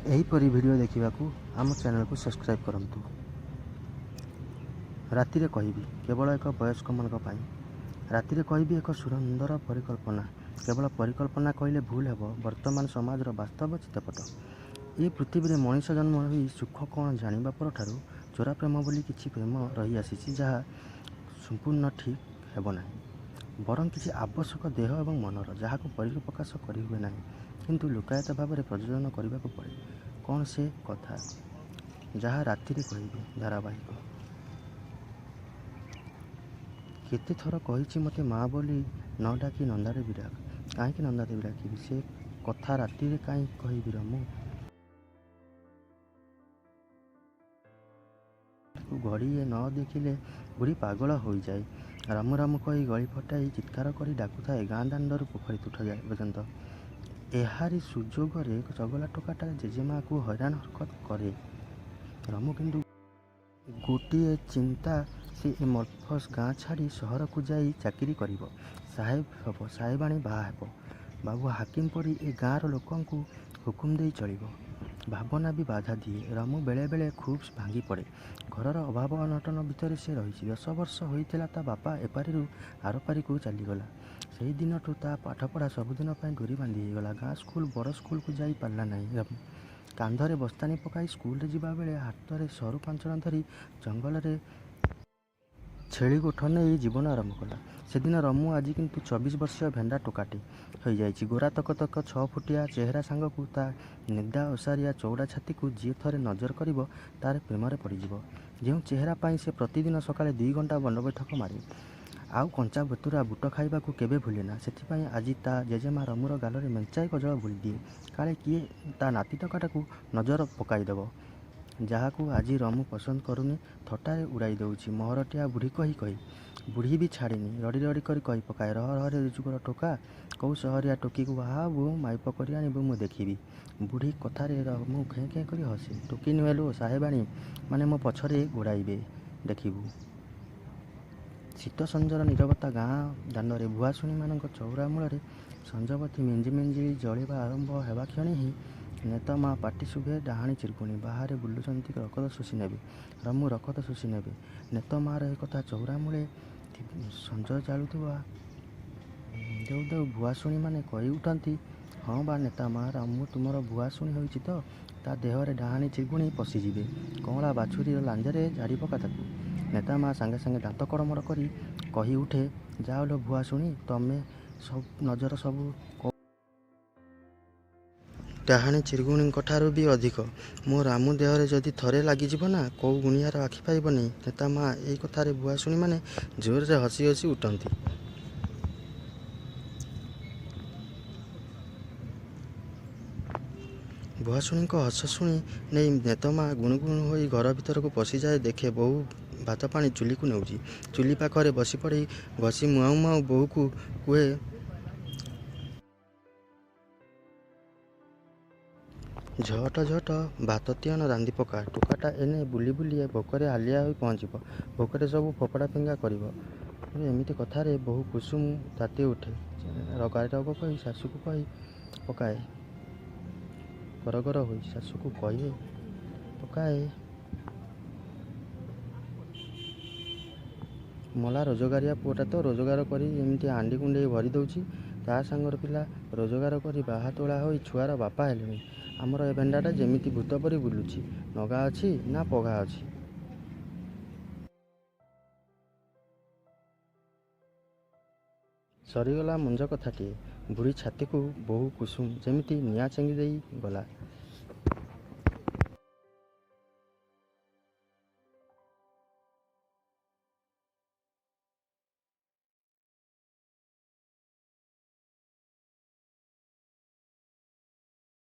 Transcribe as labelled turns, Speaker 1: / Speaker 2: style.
Speaker 1: एहीपरि video देखिबाकू आम channel को subscribe करंतु। रातिरे कहबी केवल एक वयस्क मानक पाई। रातिरे कहबी एक सुंदर परिकल्पना। केवल परिकल्पना कहले भूल हेब। वर्तमान समाजर वास्तव चित्रपट। ये पृथ्वी में मनीष जन्म हो सुख कौन जानिबा परठारु चोरा प्रेम बोली किछि प्रेम रही आसी जहाँ संपूर्ण ठीक हेब नाही। बरं किछि आवश्यक देह एवं मनर जहाँ को परिप्रकाश करि हुए नाही, किंतु लुकायत भाव में प्रयोजन करने को पड़े। कौन से कथा जहाँ रातिरे कहबी धारावाहिक। केते थर कही मते माँ बोली न डाकी नंदारे बिराक। कहीं नंदारे बिराकी से कथा रातिरे कहीं कहबी रमु। घड़िए न देखिले बुढ़ी पागल हो जाए। रामु रामु कही गली फटाई चित्कार कर डाकुए गाँ दाण्डर पोखरी तुठ जाए पर्यंत। एहारी सुजोग चगला टोकाटा जेजेमा को हैरान हरकत करे। रामु किंतु गोटे चिंता से ए मल्फस गाँ छाड़ी सहर को जाई चाकरी करिवो। साहेब हम साहेबाणी बाहा हेब। बाबू हाकिम पड़ी ए गाँर लोकंकु हुकुम दे चलिवो। भावना भी बाधा दिए। रामु बेले बेले खूब भांगी पड़े। घरर अभाव अनटन भितर से रही 10 वर्ष होता ता बापा एपारी आरपारी को चलीगला। से दिन ठू ता पाठपढ़ा सबुदिन डोरी बांधी गला। गाँ स्कूल बड़ स्कूल को जाई पारला नहीं। रामु कांधरे बस्तानी पकाई स्कूल जिबा बेले हाथ में सरू पांचना धरी जंगल रे छेली गोठ नहीं जीवन आरंभ कला। से दिन रमु आज किंतु 24 वर्षीय भेंडा टोकाटे हो जाइछि। गोरा तक तक 6 फुटिया चेहरा सांग को ता निदा ओसारिया चौड़ा छाती को जी थरे नजर करिवो तार प्रेमरे पड़िଯିवो। जो चेहरा पाई से प्रतिदिन सकाଳେ 2 घंटा बंड बैठक मारे। आउ कंचा बतुरा बुट खाइबा को केबे भूलेना। सेथिपाई आज ता जेजेमा रमुर गालरे मेंचाई कजल बोली दिए काले किए ता नाती टकाटा को नजर पकाईदेव। जहाँ को आज रमु पसंद करूनी थटारे उड़ाई दौची। महरटिया बुढ़ी कही कही बुढ़ी भी छाड़ीनी रड़ी रड़ी कही पकाए रह रह रुजुगर टोका कौ सहरिया टोकी को बाहाबू माइप कर आनबू मु देखी। बुढ़ी कथारे रमु खेँ खेँ कर हसे। टोकी नुहेलो साहेबाणी माने मो पछरे गोड़ाइबे देखिबू। शीत संजर नीरवता गाँ दाण्डरे भुआशुणी मान चौरा मूल संजबती मेंजी मेंजी जलिबा आरंभ हेबा क्षणी ही नेता माँ पाटी शुभे डाहाणी चिरकुणी बाहर बुलुचंती रकत शोषी नेबे। रमु रकत शोषी नेबे। नेत मार एक कथा चौरा मूले संज जालुवा देउ देउ भुआशुणी माने कही उठती हाँ बा नेता माँ रामु तुमर भुआशुणी होइछि तो ता देहरे डाहाणी चिरकुणी पशिजिबे। कौला बाछुरी लांजरे झाड़ी पका ताकू। नेता माँ सांगे सांगे दांत कड़मड़ करी कही उठे जाओ भुआशुणी तमे सब नजर सबू डाहाणी चिरगुणी ठारू भी अधिक। मो रामु देहरे जदि थरे लगिଯିब ना कौ गुणियार आखि पाइबनी। नेता माँ यही कथार भुआशुणी माने जोर से हसी हसी उठती। भुआशुणी हस शुणी नहीं नेतमा गुणुगुणु हो घर भीतर को पशि जाए। देखे बहु भात पानी चुली को नेउची। चुली पाखरे बसी पड़ी घसी मुआऊ मुआऊ बोहू को कुहे झट झट भात तियन रांधि पका। टोकाटा एने बुली बुली भोकरे हालिया हो पहुँचब। भोकरे सब फोपड़ा फिंगा कर एमती कथार बहु कुसुम ताती उठे। रगार रग कही शाशु को कही पकाए गरगर हो शाशु को कहे पकाए। मला रोजगारिया पुआटा तो रोजगार करी एमती हांडी कुंडे भरी दौची। ता सांगर पिला रोजगार करी बाहा तोला हो छुआर बापा हेले। आमर ए भेंडाटा जेमिति भूत परी बुलुची। नगा अच्छी ना पघा अच्छी। सरीगला मुंज कथाटिए। बुढ़ी छाती को बहु कुसुम जेमिति निआ चेंगी देई गला।